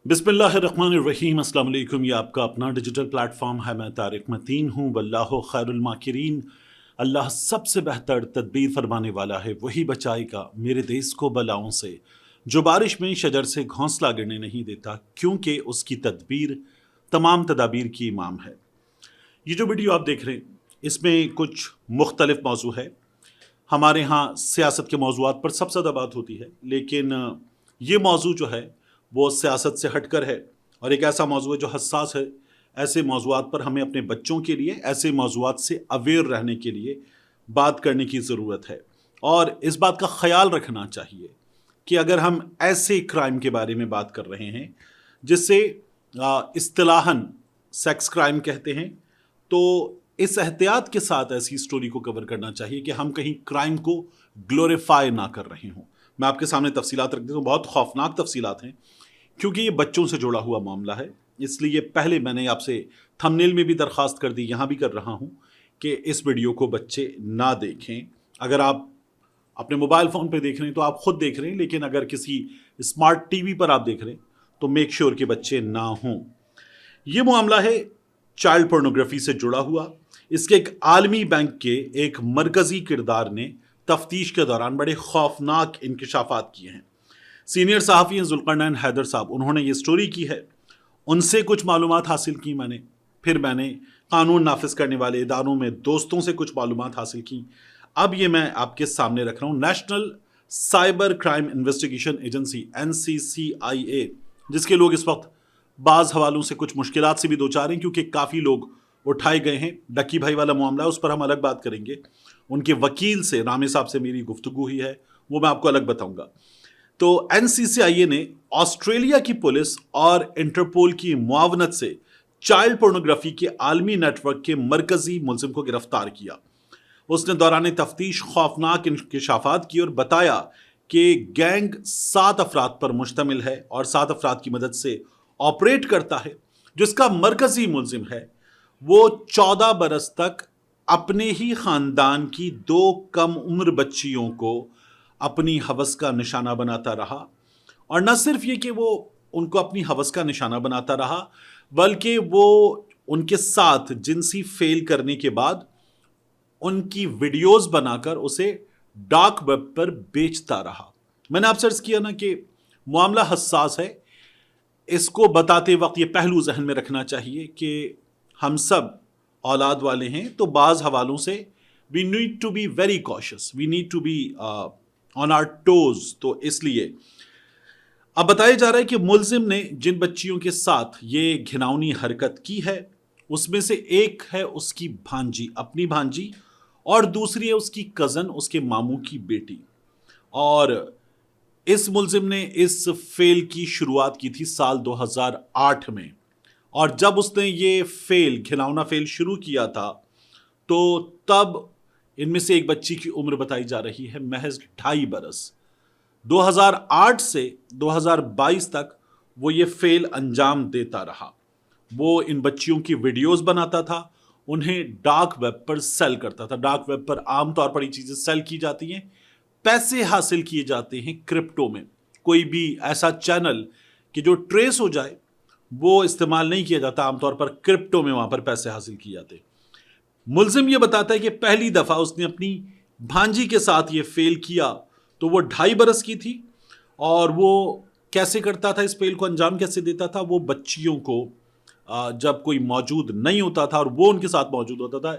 बिस्मिल्लाहिर्रहमानिर्रहीम। अस्सलाम वालेकुम। ये आपका अपना डिजिटल प्लेटफॉर्म है। मैं तारिक मतीन हूँ। वल्लाहु खैरुल माकिरीन। अल्लाह सबसे बेहतर तदबीर फरमाने वाला है, वही बचाएगा मेरे देश को बलाओं से। जो बारिश में शजर से घोंसला गिरने नहीं देता, क्योंकि उसकी तदबीर तमाम तदाबीर की इमाम है। ये जो वीडियो आप देख रहे हैं, इसमें कुछ मुख्तलिफ मौजू है। हमारे यहाँ सियासत के मौजूआत पर सबसे ज़्यादा बात होती है, लेकिन ये मौजू जो है वो सियासत से हटकर है और एक ऐसा मौजू है जो हसास है। ऐसे मौजूआत पर हमें अपने बच्चों के लिए ऐसे मौजूआत से अवेयर रहने के लिए बात करने की ज़रूरत है, और इस बात का ख्याल रखना चाहिए कि अगर हम ऐसे क्राइम के बारे में बात कर रहे हैं जिससे इस्तिलाहन सेक्स क्राइम कहते हैं, तो इस एहतियात के साथ ऐसी स्टोरी को कवर करना चाहिए कि हम कहीं क्राइम को ग्लोरीफाई ना कर रहे हों। मैं आपके सामने तफसीलात रख देता हूँ, बहुत खौफनाक तफसीलात हैं, क्योंकि ये बच्चों से जुड़ा हुआ मामला है। इसलिए पहले मैंने आपसे थंबनेल में भी दरख्वास्त कर दी, यहाँ भी कर रहा हूँ कि इस वीडियो को बच्चे ना देखें। अगर आप अपने मोबाइल फ़ोन पे देख रहे हैं तो आप खुद देख रहे हैं, लेकिन अगर किसी स्मार्ट टीवी पर आप देख रहे हैं तो मेक श्योर कि बच्चे ना हों। ये मामला है चाइल्ड पोर्नोग्राफी से जुड़ा हुआ। इसके एक आलमी बैंक के एक मरकज़ी किरदार ने तफ्तीश के दौरान बड़े खौफनाक इंकशाफात किए हैं। सीनियर सहाफ़ी हैं ज़ुल्क़रनैन हैदर साहब, उन्होंने ये स्टोरी की है। उनसे कुछ मालूमात हासिल की मैंने, फिर मैंने कानून नाफिज करने वाले इदारों में दोस्तों से कुछ मालूमात हासिल की। अब ये मैं आपके सामने रख रहा हूँ। National cyber crime investigation agency NCCIA, जिसके लोग इस वक्त बाज़ हवालों से कुछ मुश्किलात से भी दो चार हैं, क्योंकि काफ़ी लोग उठाए गए हैं। डक्की भाई वाला मामला है, उस पर हम अलग बात करेंगे। उनके वकील से, रामे साहब से मेरी गुफ्तगू हुई है, वो मैं आपको अलग बताऊंगा। तो NCCIA ने ऑस्ट्रेलिया की पुलिस और इंटरपोल की मुआवनत से चाइल्ड पोर्नोग्राफी के आलमी नेटवर्क के मरकजी मुलजिम को गिरफ्तार किया। उसने दौरान तफ्तीश खौफनाक इंकशाफात की और बताया कि गैंग 7 अफराद पर मुश्तमिल है और 7 अफराद की मदद से ऑपरेट करता है। जिसका मरकजी मुलजिम है वो 14 बरस तक अपने ही ख़ानदान की 2 कम उम्र बच्चियों को अपनी हवस का निशाना बनाता रहा। और न सिर्फ ये कि वो उनको अपनी हवस का निशाना बनाता रहा, बल्कि वो उनके साथ जिनसी फेल करने के बाद उनकी वीडियोस बनाकर उसे डार्क वेब पर बेचता रहा। मैंने आपसे अर्ज़ किया ना कि मामला हसास है। इसको बताते वक्त ये पहलू जहन में रखना चाहिए कि हम सब औलाद वाले हैं, तो बाज़ हवालों से we need to be very cautious, we need to be on our toes. तो इसलिए अब बताया जा रहा है कि मुलजिम ने जिन बच्चियों के साथ ये घिनौनी हरकत की है, उसमें से एक है उसकी भांजी, अपनी भांजी, और दूसरी है उसकी कज़न, उसके मामू की बेटी। और इस मुलजिम ने इस फेल की शुरुआत की थी साल 2008 में, और जब उसने ये फेल, घिनौना फेल शुरू किया था, तो तब इनमें से एक बच्ची की उम्र बताई जा रही है महज 2.5 बरस। 2008 से 2022 तक वो ये फेल अंजाम देता रहा। वो इन बच्चियों की वीडियोस बनाता था, उन्हें डार्क वेब पर सेल करता था। डार्क वेब पर आमतौर पर ये चीज़ें सेल की जाती हैं, पैसे हासिल किए जाते हैं क्रिप्टो में। कोई भी ऐसा चैनल कि जो ट्रेस हो जाए वो इस्तेमाल नहीं किया जाता, आमतौर पर क्रिप्टो में वहाँ पर पैसे हासिल किए जाते। मुलजिम ये बताता है कि पहली दफ़ा उसने अपनी भांजी के साथ ये फेल किया तो वो 2.5 बरस की थी, और वो कैसे करता था, इस फेल को अंजाम कैसे देता था। वो बच्चियों को जब कोई मौजूद नहीं होता था और वो उनके साथ मौजूद होता था,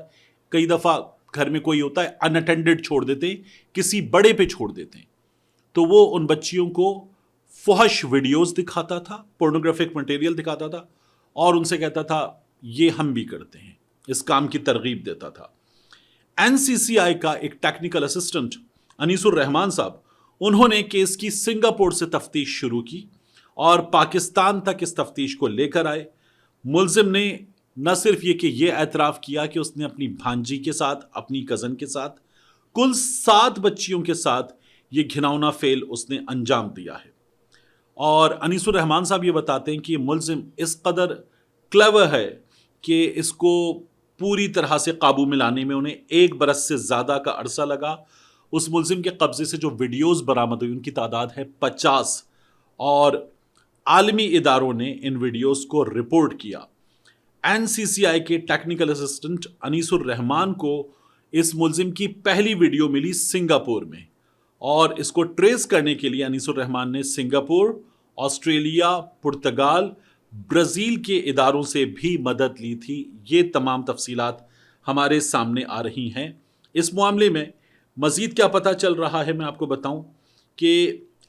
कई दफ़ा घर में कोई होता है अनअटेंडेड छोड़ देते, किसी बड़े पे छोड़ देते, तो वो उन बच्चियों को फहश वीडियोस दिखाता था, पोर्नोग्राफिक मटेरियल दिखाता था, और उनसे कहता था ये हम भी करते हैं, इस काम की तरगीब देता था। NCCI का एक टेक्निकल असिस्टेंट अनीसुर रहमान साहब, उन्होंने केस की सिंगापुर से तफ्तीश शुरू की और पाकिस्तान तक इस तफ्तीश को लेकर आए। मुलजिम ने न सिर्फ ये कि ये एतराफ़ किया कि उसने अपनी भांजी के साथ, अपनी कज़न के साथ, कुल 7 बच्चियों के साथ ये घिनौना फेल उसने अंजाम दिया है। और अनीसुर रहमान साहब ये बताते हैं कि मुलजिम इस कदर क्लेवर है कि इसको पूरी तरह से काबू में लाने में उन्हें 1 बरस से ज़्यादा का अरसा लगा। उस मुलजिम के कब्जे से जो वीडियोस बरामद हुई उनकी तादाद है 50, और आलमी इदारों ने इन वीडियोस को रिपोर्ट किया। एनसीसीआई के टेक्निकल असिस्टेंट अनीसुर रहमान को इस मुलजिम की पहली वीडियो मिली सिंगापुर में, और इसको ट्रेस करने के लिए अनीसुर रहमान ने सिंगापुर, ऑस्ट्रेलिया, पुर्तगाल, ब्राज़ील के इदारों से भी मदद ली थी। ये तमाम तफसीलात हमारे सामने आ रही हैं। इस मामले में मज़ीद क्या पता चल रहा है मैं आपको बताऊं कि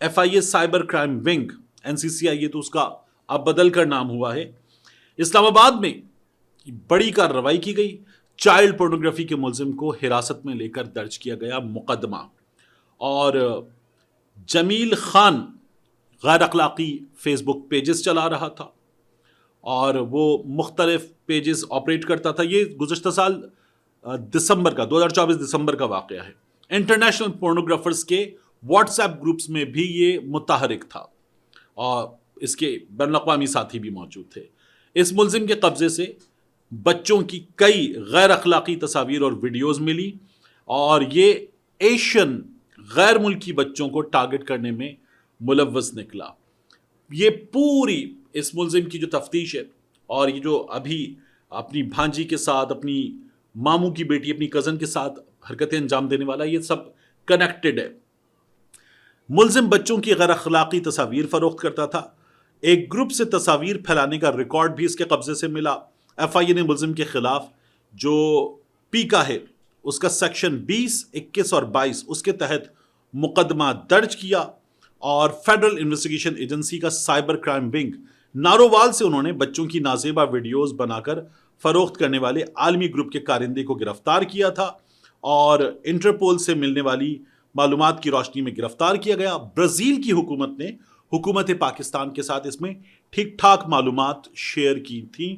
FIA cyber crime wing, NCCI ये तो उसका अब बदल कर नाम हुआ है, इस्लामाबाद में बड़ी कार्रवाई की गई। चाइल्ड पोर्नोग्राफी के मुलजिम को हिरासत में लेकर दर्ज किया गया मुकदमा, और जमील खान गैर अखलाकी फेसबुक पेजेस चला रहा था और वो मुख्तलिफ पेजेस ऑपरेट करता था। ये गुज़श्ता साल दिसंबर का 2024 दिसंबर का वाक़या है। इंटरनेशनल पोर्नोग्राफर्स के व्हाट्सएप ग्रुप्स में भी ये मुतहरिक था और इसके बैनुल-अक़वामी साथी भी मौजूद थे। इस मुलजिम के कब्जे से बच्चों की कई गैर अखलाकी तस्वीर और वीडियोस मिली, और ये एशियन गैर मुल्की बच्चों को टारगेट करने में मुलव्वस निकला। ये पूरी इस मुलजिम की जो तफ्तीश है, और ये जो अभी अपनी भांजी के साथ, अपनी मामू की बेटी, अपनी कज़न के साथ हरकतें अंजाम देने वाला, ये सब कनेक्टेड है। मुलजिम बच्चों की गैर अखलाकी तस्वीर फरोख्त करता था। एक ग्रुप से तस्वीर फैलाने का रिकॉर्ड भी इसके कब्जे से मिला। FIA ने मुलजिम के खिलाफ जो पीका है उसका सेक्शन 20, 21 और 22 उसके तहत मुकदमा दर्ज किया, और फेडरल इन्वेस्टिगेशन एजेंसी का साइबर क्राइम विंग नारोवाल से उन्होंने बच्चों की नाजेबा वीडियोस बनाकर फरोख्त करने वाले आलमी ग्रुप के कारिंदे को गिरफ्तार किया था, और इंटरपोल से मिलने वाली मालूमात की रोशनी में गिरफ्तार किया गया। ब्राज़ील की हुकूमत ने हुकूमत पाकिस्तान के साथ इसमें ठीक ठाक मालूमात शेयर की थी।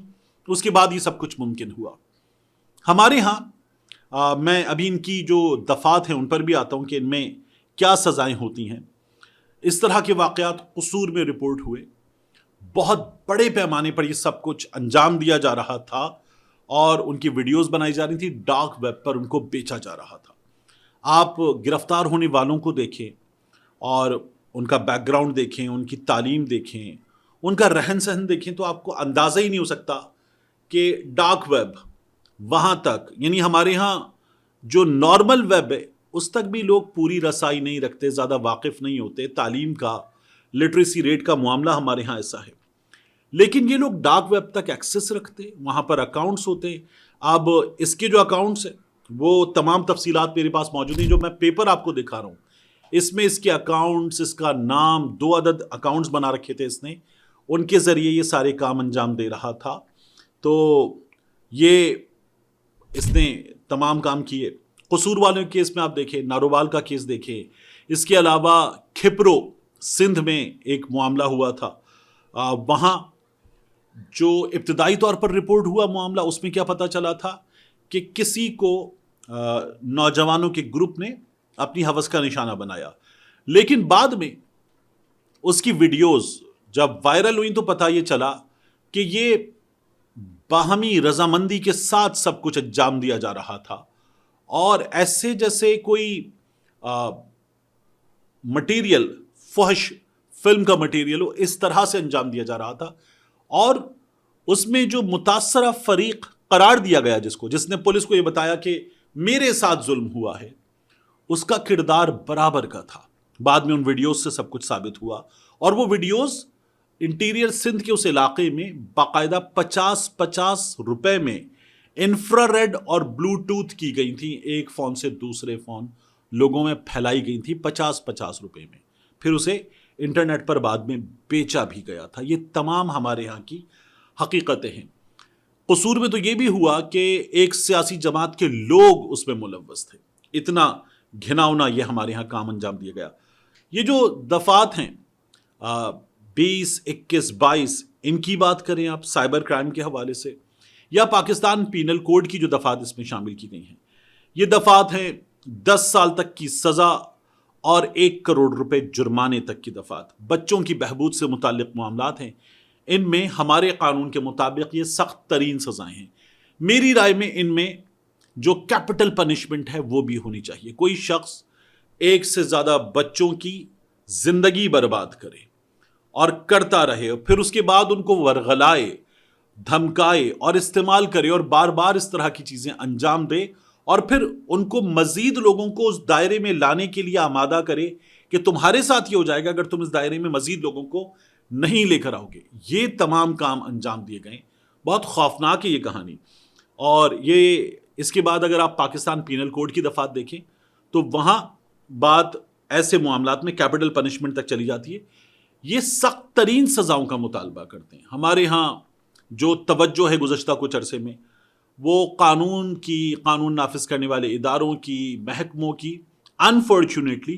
उसके बाद ये सब कुछ मुमकिन हुआ। हमारे यहाँ मैं अभी इनकी जो दफ़ात हैं उन पर भी आता हूँ कि इनमें क्या सज़ाएं होती हैं। इस तरह के वाक़यात कसूर में रिपोर्ट हुए। बहुत बड़े पैमाने पर ये सब कुछ अंजाम दिया जा रहा था, और उनकी वीडियोस बनाई जा रही थी, डार्क वेब पर उनको बेचा जा रहा था। आप गिरफ्तार होने वालों को देखें और उनका बैकग्राउंड देखें, उनकी तालीम देखें, उनका रहन सहन देखें, तो आपको अंदाज़ा ही नहीं हो सकता कि डार्क वेब वहाँ तक, यानी हमारे यहाँ जो नॉर्मल वेब है उस तक भी लोग पूरी रसाई नहीं रखते, ज़्यादा वाकिफ़ नहीं होते। तालीम का, लिटरेसी रेट का मामला हमारे यहाँ ऐसा है, लेकिन ये लोग डार्क वेब तक एक्सेस रखते, वहाँ पर अकाउंट्स होते। अब इसके जो अकाउंट्स हैं वो तमाम तफसीलात मेरे पास मौजूद हैं, जो मैं पेपर आपको दिखा रहा हूँ। इसमें इसके अकाउंट्स, इसका नाम, 2 अदद अकाउंट्स बना रखे थे इसने, उनके ज़रिए ये सारे काम अंजाम दे रहा था। तो ये इसने तमाम काम किए। कसूर वालों के केस में आप देखें, नारोवाल का केस देखें, इसके अलावा खिपरो सिंध में एक मामला हुआ था। वहाँ जो इब्तदाई तौर पर रिपोर्ट हुआ मामला, उसमें क्या पता चला था कि किसी को नौजवानों के ग्रुप ने अपनी हवस का निशाना बनाया, लेकिन बाद में उसकी वीडियोस जब वायरल हुई तो पता ये चला कि ये बाहमी रजामंदी के साथ सब कुछ अंजाम दिया जा रहा था, और ऐसे जैसे कोई मटेरियल, फहश फिल्म का मटेरियल हो, इस तरह से अंजाम दिया जा रहा था। और उसमें जो मुतासरा फरीक करार दिया गया, जिसने पुलिस को यह बताया कि मेरे साथ जुल्म हुआ है, उसका किरदार बराबर का था। बाद में उन वीडियोस से सब कुछ साबित हुआ, और वो वीडियोस इंटीरियर सिंध के उस इलाके में बाकायदा 50-50 रुपए में इंफ्रारेड और ब्लूटूथ की गई थी, एक फ़ोन से दूसरे फ़ोन लोगों में फैलाई गई थी 50-50 रुपए में। फिर उसे इंटरनेट पर बाद में बेचा भी गया था। ये तमाम हमारे यहाँ की हकीकतें हैं। कसूर में तो ये भी हुआ कि एक सियासी जमात के लोग उसमें मुलव्वस थे। इतना घिनौना ये हमारे यहाँ काम अंजाम दिया गया। ये जो दफ़ात हैं 20, 21, 22, इनकी बात करें आप साइबर क्राइम के हवाले से, या पाकिस्तान पीनल कोड की जो दफ़ात इसमें शामिल की गई हैं, ये दफ़ात हैं 10 साल तक की सज़ा और 1 करोड़ रुपए जुर्माने तक की दफ़ात। बच्चों की बहबूद से मुताल्लिक़ मामलात हैं। इनमें हमारे कानून के मुताबिक ये सख्त तरीन सज़ाएँ हैं। मेरी राय में इनमें जो कैपिटल पनिशमेंट है वो भी होनी चाहिए। कोई शख्स एक से ज़्यादा बच्चों की ज़िंदगी बर्बाद करे اور کرتا رہے، اور پھر اس کے بعد ان کو ورغلائے، دھمکائے اور استعمال کرے اور بار بار اس طرح کی چیزیں انجام دے، اور پھر ان کو مزید لوگوں کو اس دائرے میں لانے کے لیے آمادہ کرے کہ تمہارے ساتھ یہ ہو جائے گا اگر تم اس دائرے میں مزید لوگوں کو نہیں لے کر آؤ گے۔ یہ تمام کام انجام دیے گئے۔ بہت خوفناک ہے یہ کہانی۔ اور یہ اس کے بعد اگر آپ پاکستان پینل کوڈ کی دفعات دیکھیں تو وہاں بات ایسے معاملات میں کیپٹل پنشمنٹ تک چلی جاتی ہے۔ یہ سخت ترین سزاؤں کا مطالبہ کرتے ہیں۔ ہمارے ہاں جو توجہ ہے گزشتہ کچھ عرصے میں وہ قانون نافذ کرنے والے اداروں کی، محکموں کی، انفارچونیٹلی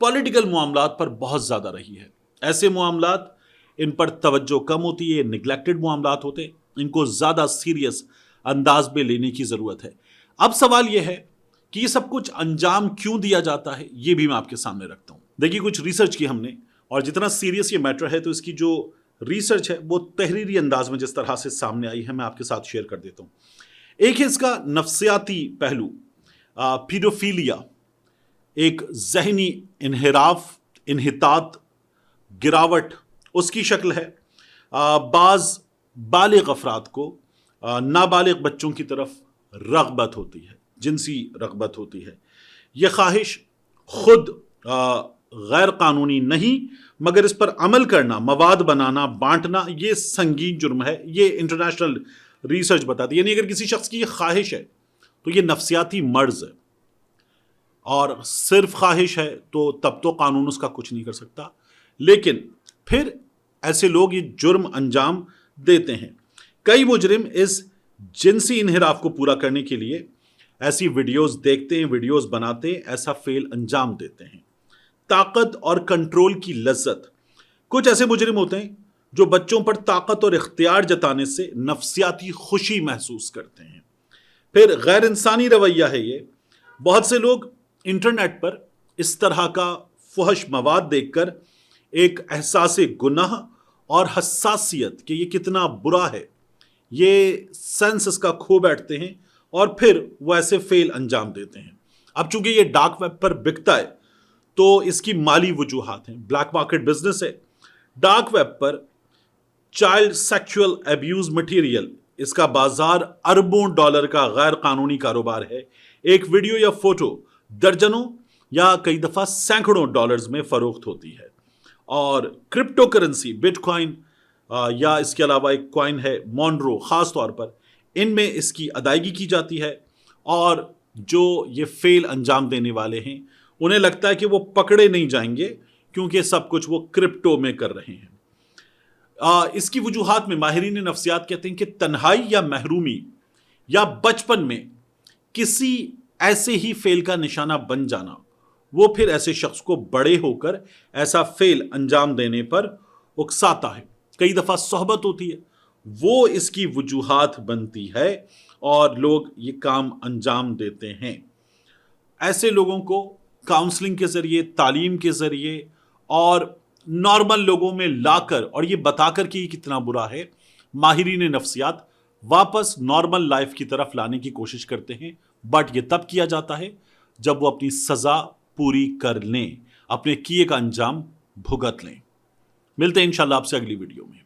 پولیٹیکل معاملات پر بہت زیادہ رہی ہے۔ ایسے معاملات ان پر توجہ کم ہوتی ہے، نیگلیکٹڈ معاملات ہوتے ہیں، ان کو زیادہ سیریس انداز میں لینے کی ضرورت ہے۔ اب سوال یہ ہے کہ یہ سب کچھ انجام کیوں دیا جاتا ہے، یہ بھی میں آپ کے سامنے رکھتا ہوں۔ دیکھیے کچھ ریسرچ کی ہم نے، اور جتنا سیریس یہ میٹر ہے تو اس کی جو ریسرچ ہے وہ تحریری انداز میں جس طرح سے سامنے آئی ہے میں آپ کے ساتھ شیئر کر دیتا ہوں۔ ایک ہے اس کا نفسیاتی پہلو، پیڈوفیلیا، ایک ذہنی انحراف، انحطاط، گراوٹ اس کی شکل ہے۔ بعض بالغ افراد کو نابالغ بچوں کی طرف رغبت ہوتی ہے، جنسی رغبت ہوتی ہے۔ یہ خواہش خود غیر قانونی نہیں، مگر اس پر عمل کرنا، مواد بنانا، بانٹنا، یہ سنگین جرم ہے۔ یہ انٹرنیشنل ریسرچ بتاتی ہے۔ یعنی اگر کسی شخص کی یہ خواہش ہے تو یہ نفسیاتی مرض ہے، اور صرف خواہش ہے تو تب تو قانون اس کا کچھ نہیں کر سکتا، لیکن پھر ایسے لوگ یہ جرم انجام دیتے ہیں۔ کئی مجرم اس جنسی انحراف کو پورا کرنے کے لیے ایسی ویڈیوز دیکھتے ہیں، ویڈیوز بناتے ہیں، ایسا فعل انجام دیتے ہیں۔ طاقت اور کنٹرول کی لذت، کچھ ایسے مجرم ہوتے ہیں جو بچوں پر طاقت اور اختیار جتانے سے نفسیاتی خوشی محسوس کرتے ہیں۔ پھر غیر انسانی رویہ ہے یہ۔ بہت سے لوگ انٹرنیٹ پر اس طرح کا فحش مواد دیکھ کر ایک احساس گناہ اور حساسیت کہ یہ کتنا برا ہے، یہ سینس اس کا کھو بیٹھتے ہیں، اور پھر وہ ایسے فعل انجام دیتے ہیں۔ اب چونکہ یہ ڈارک ویب پر بکتا ہے تو اس کی مالی وجوہات ہیں، بلیک مارکیٹ بزنس ہے۔ ڈارک ویب پر چائلڈ سیکچول ایبیوز مٹیریل، اس کا بازار اربوں ڈالر کا غیر قانونی کاروبار ہے۔ ایک ویڈیو یا فوٹو درجنوں یا کئی دفعہ سینکڑوں ڈالرز میں فروخت ہوتی ہے۔ اور کرپٹو کرنسی، بٹ کوائن یا اس کے علاوہ ایک کوائن ہے مونرو، خاص طور پر ان میں اس کی ادائیگی کی جاتی ہے، اور جو یہ فعل انجام دینے والے ہیں انہیں لگتا ہے کہ وہ پکڑے نہیں جائیں گے کیونکہ سب کچھ وہ کرپٹو میں کر رہے ہیں۔ اس کی وجوہات میں ماہرین نفسیات کہتے ہیں کہ تنہائی یا محرومی یا بچپن میں کسی ایسے ہی فعل کا نشانہ بن جانا، وہ پھر ایسے شخص کو بڑے ہو کر ایسا فعل انجام دینے پر اکساتا ہے۔ کئی دفعہ صحبت ہوتی ہے، وہ اس کی وجوہات بنتی ہے اور لوگ یہ کام انجام دیتے ہیں۔ ایسے لوگوں کو کاؤنسلنگ کے ذریعے، تعلیم کے ذریعے اور نارمل لوگوں میں لا کر اور یہ بتا کر کہ یہ کتنا برا ہے، ماہرین نفسیات واپس نارمل لائف کی طرف لانے کی کوشش کرتے ہیں۔ بٹ یہ تب کیا جاتا ہے جب وہ اپنی سزا پوری کر لیں، اپنے کیے کا انجام بھگت لیں۔ ملتے ہیں انشاءاللہ آپ سے اگلی ویڈیو میں۔